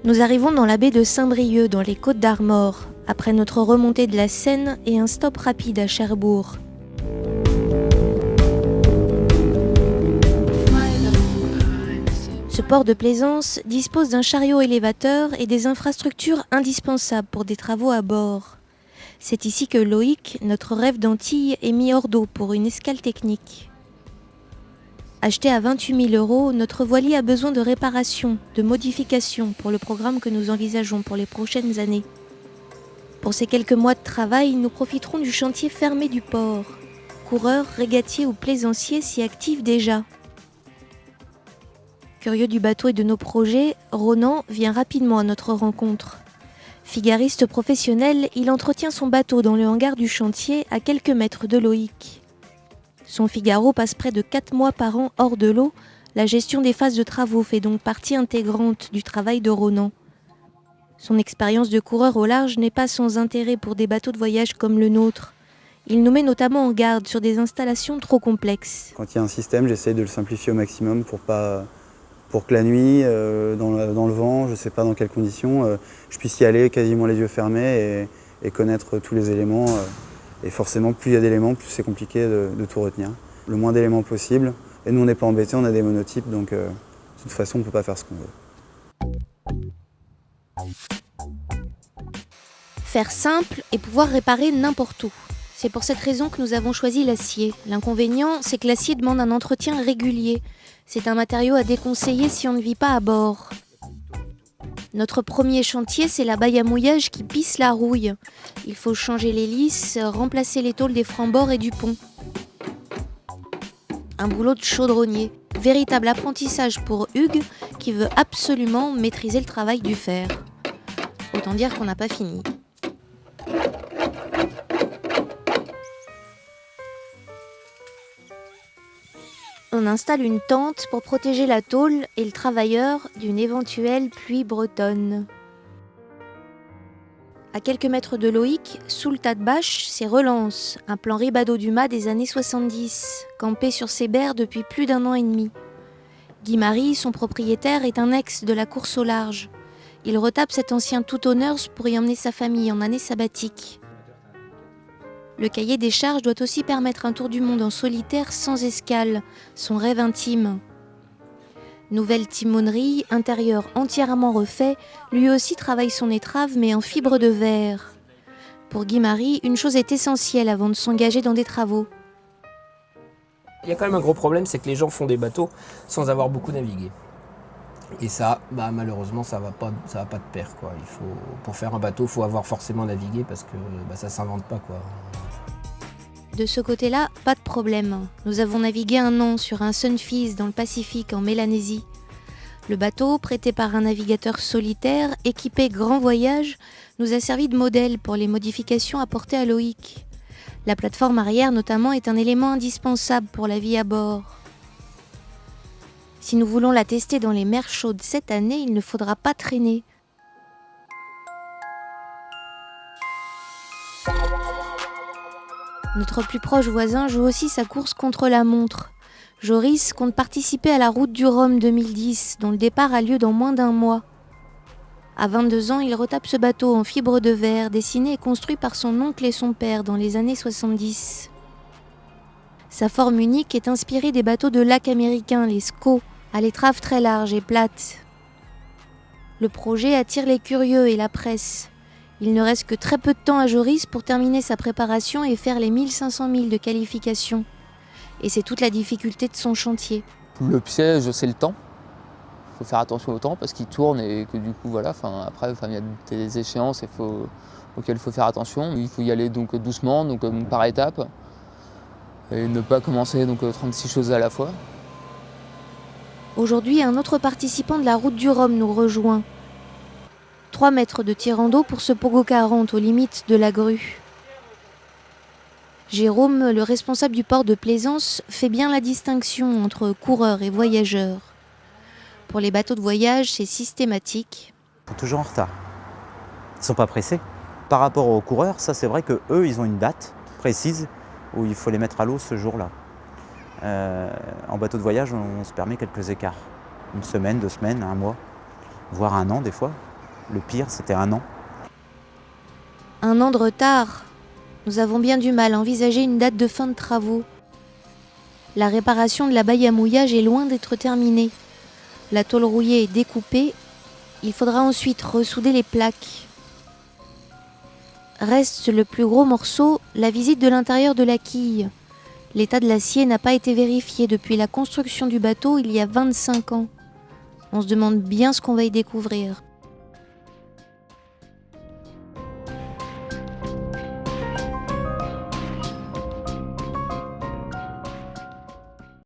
Nous arrivons dans la baie de Saint-Brieuc, dans les Côtes-d'Armor, après notre remontée de la Seine et un stop rapide à Cherbourg. Ce port de plaisance dispose d'un chariot élévateur et des infrastructures indispensables pour des travaux à bord. C'est ici que Loïc, notre rêve d'Antilles, est mis hors d'eau pour une escale technique. Acheté à 28 000 €, notre voilier a besoin de réparations, de modifications pour le programme que nous envisageons pour les prochaines années. Pour ces quelques mois de travail, nous profiterons du chantier fermé du port. Coureurs, régatiers ou plaisanciers s'y activent déjà. Curieux du bateau et de nos projets, Ronan vient rapidement à notre rencontre. Figariste professionnel, il entretient son bateau dans le hangar du chantier à quelques mètres de Loïc. Son Figaro passe près de 4 mois par an hors de l'eau. La gestion des phases de travaux fait donc partie intégrante du travail de Ronan. Son expérience de coureur au large n'est pas sans intérêt pour des bateaux de voyage comme le nôtre. Il nous met notamment en garde sur des installations trop complexes. Quand il y a un système, j'essaye de le simplifier au maximum pour que la nuit, dans le vent, je ne sais pas dans quelles conditions, je puisse y aller quasiment les yeux fermés et connaître tous les éléments. Et forcément, plus il y a d'éléments, plus c'est compliqué de tout retenir. Le moins d'éléments possible. Et nous, on n'est pas embêtés, on a des monotypes, donc de toute façon, on ne peut pas faire ce qu'on veut. Faire simple et pouvoir réparer n'importe où. C'est pour cette raison que nous avons choisi l'acier. L'inconvénient, c'est que l'acier demande un entretien régulier. C'est un matériau à déconseiller si on ne vit pas à bord. Notre premier chantier, c'est la baille à mouillage qui pisse la rouille. Il faut changer les lisses, remplacer les tôles des francs-bords et du pont. Un boulot de chaudronnier. Véritable apprentissage pour Hugues, qui veut absolument maîtriser le travail du fer. Autant dire qu'on n'a pas fini. On installe une tente pour protéger la tôle et le travailleur d'une éventuelle pluie bretonne. À quelques mètres de Loïc, sous le tas de bâches, c'est Relance, un plan Ribado-Dumas des années 70, campé sur ses berres depuis plus d'1 an et demi. Guy-Marie, son propriétaire, est un ex de la course au large. Il retape cet ancien tout honneurs pour y emmener sa famille en année sabbatique. Le cahier des charges doit aussi permettre un tour du monde en solitaire sans escale, son rêve intime. Nouvelle timonerie, intérieur entièrement refait, lui aussi travaille son étrave mais en fibre de verre. Pour Guy-Marie, une chose est essentielle avant de s'engager dans des travaux. Il y a quand même un gros problème, c'est que les gens font des bateaux sans avoir beaucoup navigué. Et ça, malheureusement, ça va pas de pair, quoi. Pour faire un bateau, il faut avoir forcément navigué parce que ça s'invente pas, quoi. De ce côté-là, pas de problème. Nous avons navigué 1 an sur un Sunfeast dans le Pacifique en Mélanésie. Le bateau, prêté par un navigateur solitaire, équipé Grand Voyage, nous a servi de modèle pour les modifications apportées à Loïc. La plateforme arrière, notamment, est un élément indispensable pour la vie à bord. Si nous voulons la tester dans les mers chaudes cette année, il ne faudra pas traîner. Notre plus proche voisin joue aussi sa course contre la montre. Joris compte participer à la Route du Rhum 2010, dont le départ a lieu dans moins d'1 mois. À 22 ans, il retape ce bateau en fibre de verre, dessiné et construit par son oncle et son père dans les années 70. Sa forme unique est inspirée des bateaux de lac américains, les SCO, à l'étrave très large et plate. Le projet attire les curieux et la presse. Il ne reste que très peu de temps à Joris pour terminer sa préparation et faire les 1500 milles de qualification. Et c'est toute la difficulté de son chantier. Le piège, c'est le temps. Il faut faire attention au temps parce qu'il tourne et que du coup, voilà, après, il y a des échéances auxquelles il faut faire attention. Il faut y aller donc doucement, donc par étapes, et ne pas commencer donc 36 choses à la fois. Aujourd'hui, un autre participant de la Route du Rhum nous rejoint. 3 mètres de tirant d'eau pour ce Pogo 40 aux limites de la grue. Jérôme, le responsable du port de plaisance, fait bien la distinction entre coureurs et voyageurs. Pour les bateaux de voyage, c'est systématique. Ils sont toujours en retard. Ils ne sont pas pressés. Par rapport aux coureurs, ça c'est vrai qu'eux, ils ont une date précise où il faut les mettre à l'eau ce jour-là. En bateau de voyage, on se permet quelques écarts. 1 semaine, 2 semaines, 1 mois, voire 1 an des fois. Le pire, c'était 1 an. 1 an de retard. Nous avons bien du mal à envisager une date de fin de travaux. La réparation de la baille à mouillage est loin d'être terminée. La tôle rouillée est découpée. Il faudra ensuite ressouder les plaques. Reste le plus gros morceau, la visite de l'intérieur de la quille. L'état de l'acier n'a pas été vérifié depuis la construction du bateau il y a 25 ans. On se demande bien ce qu'on va y découvrir.